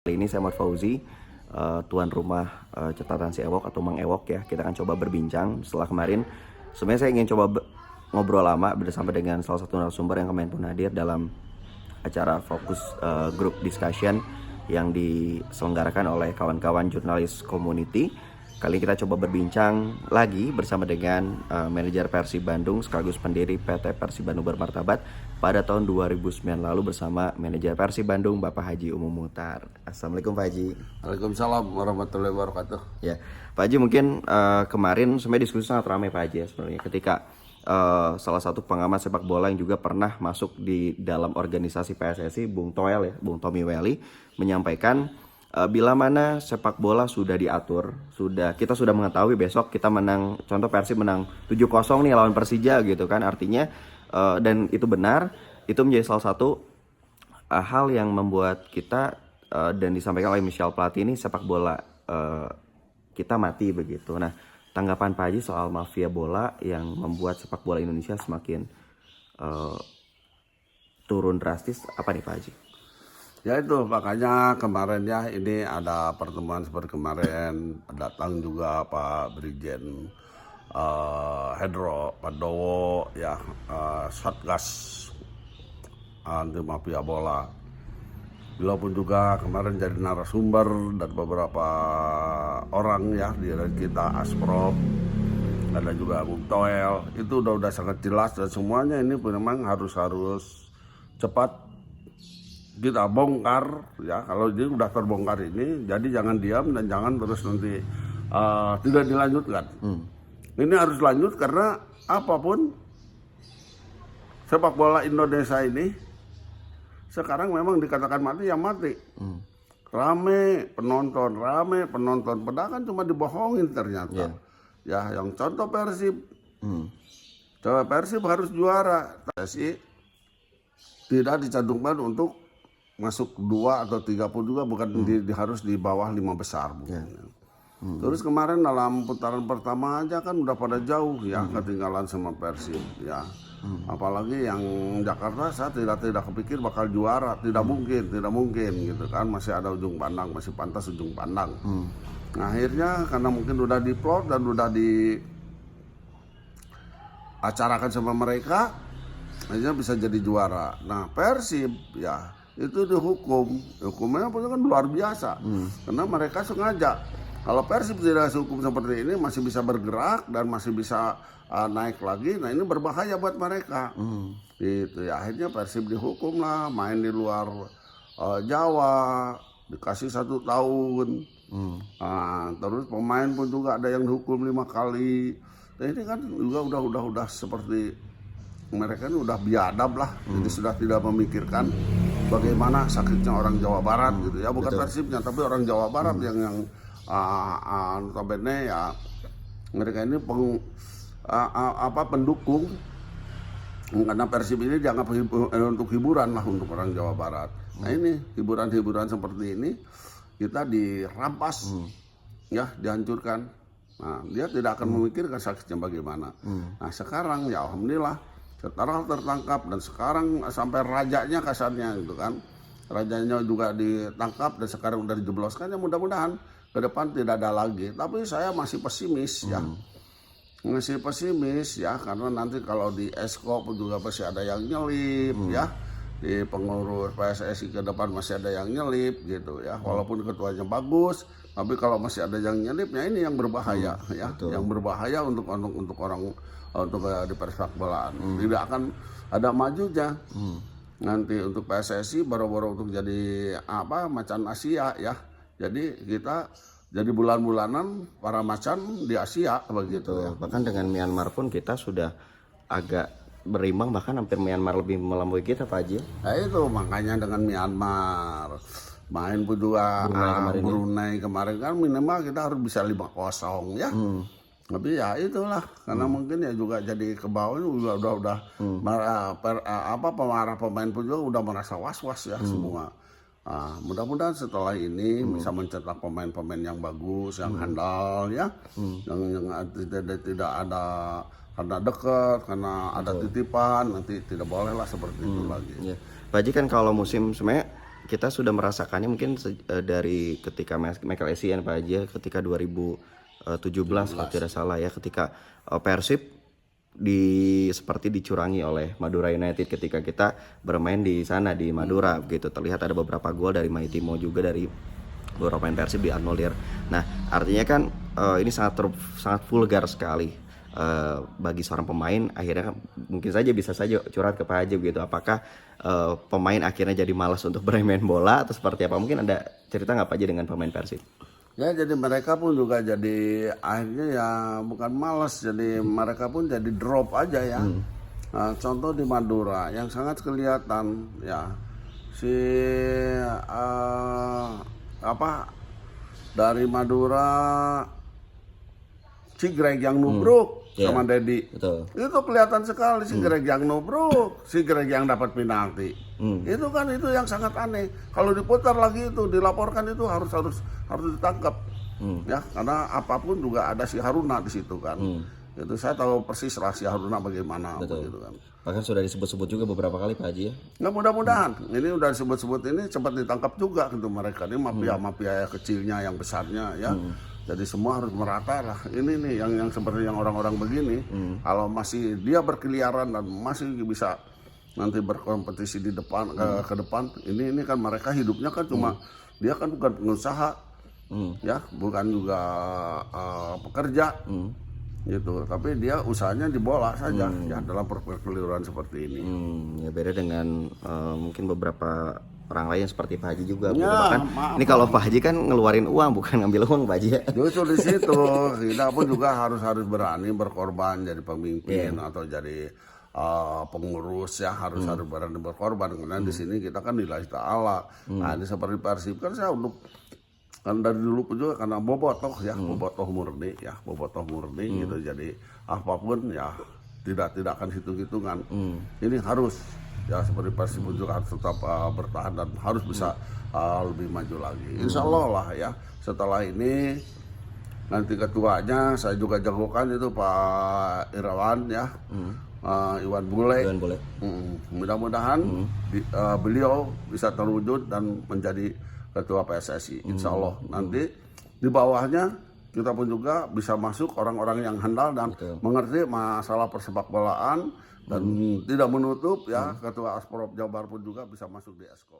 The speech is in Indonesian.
Kali ini saya Muhammad Fauzi, tuan rumah catatan si Ewok atau Mang Ewok ya. Kita akan coba berbincang setelah kemarin. Sebenarnya saya ingin coba ngobrol lama bersama dengan salah satu narasumber yang kemarin pun hadir dalam acara fokus group discussion yang diselenggarakan oleh kawan-kawan jurnalis community. Kali ini kita coba berbincang lagi bersama dengan manajer Persib Bandung sekaligus pendiri PT Persib Bandung Bermartabat pada tahun 2009 lalu bersama manajer Persib Bandung Bapak Haji Umum Muhtar. Assalamualaikum Pak Haji. Waalaikumsalam warahmatullahi wabarakatuh. Ya, Pak Haji mungkin kemarin sebenarnya diskusi sangat ramai Pak Haji ya sebenarnya ketika salah satu pengamat sepak bola yang juga pernah masuk di dalam organisasi PSSI, Bung Toel ya, Bung Tommy Welly menyampaikan bila mana sepak bola sudah diatur, kita sudah mengetahui besok kita menang, contoh Persib menang 7-0 nih lawan Persija gitu kan, artinya dan itu benar, itu menjadi salah satu hal yang membuat kita dan disampaikan oleh Michel Platini sepak bola kita mati begitu. Nah, tanggapan Pak Haji soal mafia bola yang membuat sepak bola Indonesia semakin turun drastis apa nih Pak Haji? Ya itu makanya kemarin ya ini ada pertemuan seperti kemarin, datang juga Pak Brigjen Hedro Pandowo ya, Satgas anti mafia bola. Beliau pun juga kemarin jadi narasumber dan beberapa orang ya di kita, Asprof, ada juga Bung Toel. Itu udah sangat jelas dan semuanya ini memang harus cepat kita bongkar ya. Kalau ini udah terbongkar ini, jadi jangan diam dan jangan terus nanti tidak dilanjutkan. Ini harus lanjut karena apapun sepak bola Indonesia ini sekarang memang dikatakan mati ya mati. Rame penonton, padahal kan cuma dibohongin ternyata. Ya, yang contoh Persib. Coba Persib harus juara, tapi tidak dicantumkan untuk masuk 2 atau 3 pun juga, bukan harus di bawah 5 besar. Terus kemarin dalam putaran pertama aja kan udah pada jauh ya ketinggalan sama Persib ya. Apalagi yang Jakarta saya tidak kepikir bakal juara, tidak mungkin gitu kan, masih ada ujung pandang, masih pantas ujung pandang. Nah, akhirnya karena mungkin udah diplot dan udah diacarakan sama mereka, akhirnya bisa jadi juara. Nah, Persib ya itu hukumnya kan luar biasa, karena mereka sengaja. Kalau Persib tidak hukum seperti ini masih bisa bergerak dan masih bisa naik lagi, nah ini berbahaya buat mereka. Gitu ya, akhirnya Persib dihukum lah, main di luar Jawa, dikasih 1 tahun. Terus pemain pun juga ada yang dihukum 5 kali. Nah, ini kan juga udah seperti mereka ini udah biadab lah, jadi sudah tidak memikirkan bagaimana sakitnya orang Jawa Barat gitu ya, bukan Persibnya tapi orang Jawa Barat yang notabene ya mereka ini pendukung, karena Persib ini dianggap untuk hiburan lah untuk orang Jawa Barat. Nah, ini hiburan seperti ini kita dirampas ya, dihancurkan. Nah, dia tidak akan memikirkan sakitnya bagaimana. Nah, sekarang ya alhamdulillah setelah tertangkap dan sekarang sampai rajanya kasarnya gitu kan, rajanya juga ditangkap dan sekarang udah dijebloskan, ya mudah-mudahan ke depan tidak ada lagi. Tapi saya masih pesimis ya, karena nanti kalau di Esko pun juga pasti ada yang nyelip ya, di pengurus PSSI ke depan masih ada yang nyelip gitu ya, walaupun ketuanya bagus, tapi kalau masih ada yang nyelip ya ini yang berbahaya ya. Yang berbahaya untuk orang, untuk di persepak bolaan. Tidak akan ada majunya. Nanti untuk PSSI baru-baru untuk jadi macan Asia ya. Jadi kita jadi bulan-bulanan para macan di Asia begitu ya. Bahkan dengan Myanmar pun kita sudah agak berimbang, bahkan hampir Myanmar lebih melampaui kita Pak Haji. Nah itu makanya dengan Myanmar main pun juga Brunei kemarin kan minimal kita harus bisa 5-0 ya. Tapi ya itulah karena mungkin ya juga jadi ke bawah udah pemarah pemain pun juga udah merasa was-was ya semua. Mudah-mudahan setelah ini bisa mencetak pemain-pemain yang bagus, yang handal ya, yang tidak ada karena dekat, karena ada titipan, nanti tidak boleh lah seperti itu lagi. Ya. Pak Haji kan kalau musim sebenarnya kita sudah merasakannya mungkin dari ketika Michael Essien Pak Haji, ketika 2017 kalau tidak salah ya, ketika Persib seperti dicurangi oleh Madura United ketika kita bermain di sana di Madura gitu. Terlihat ada beberapa gol dari Maitimo juga, dari beberapa pemain Persib dianulir. Nah, artinya kan ini sangat vulgar sekali bagi seorang pemain. Akhirnya mungkin saja bisa saja curhat ke Pak Haji gitu. Apakah pemain akhirnya jadi malas untuk bermain bola atau seperti apa? Mungkin ada cerita nggak Pak Haji dengan pemain Persib? Ya, jadi mereka pun juga jadi akhirnya ya bukan malas, jadi mereka pun jadi drop aja ya. Nah, contoh di Madura yang sangat kelihatan ya, si dari Madura si Greg yang nubruk sama Dedi. Betul. Itu kelihatan sekali si Greg yang nubruk, si Greg yang dapat penalti. Itu kan itu yang sangat aneh. Kalau diputar lagi itu dilaporkan itu harus ditangkap. Ya, karena apapun juga ada si Haruna di situ kan. Itu saya tahu persis rahasia Haruna bagaimana gitu kan. Bahkan sudah disebut-sebut juga beberapa kali Pak Haji ya. Nah, mudah-mudahan ini udah disebut-sebut ini cepat ditangkap juga gitu mereka. Ini mafia-mafia kecilnya yang besarnya ya. Jadi semua harus merata lah. Ini nih yang seperti yang orang-orang begini, kalau masih dia berkeliaran dan masih bisa nanti berkompetisi di depan ke depan, ini kan mereka hidupnya kan cuma dia kan bukan pengusaha, ya, bukan juga pekerja, gitu. Tapi dia usahanya di bola saja, ya dalam perkeliruan seperti ini. Ya beda dengan mungkin beberapa orang lain seperti Pak Haji juga. Ya, Bahkan ini kalau Pak Haji kan ngeluarin uang bukan ngambil uang Pak Haji ya. Justru di situ kita pun juga harus berani berkorban jadi pemimpin atau jadi pengurus ya, harus berani berkorban karena di sini kita kan lillahi ta'ala. Nah, ini seperti Persib kan saya untuk kan dari dulu pun juga karena bobotoh ya, bobotoh murni ya, bobotoh murni gitu. Jadi apapun ya tidak akan hitung-hitungan. Ini harus ya seperti Persib juga harus tetap bertahan dan harus bisa lebih maju lagi. Insya Allah lah ya. Setelah ini nanti ketuanya saya juga jagokan itu Pak Irawan ya, Iwan Bule. Mudah-mudahan beliau bisa terwujud dan menjadi ketua PSSI. Insya Allah nanti di bawahnya kita pun juga bisa masuk orang-orang yang handal dan mengerti masalah persepak bolaan dan tidak menutup ya, ketua Asprop Jabar pun juga bisa masuk di Esko.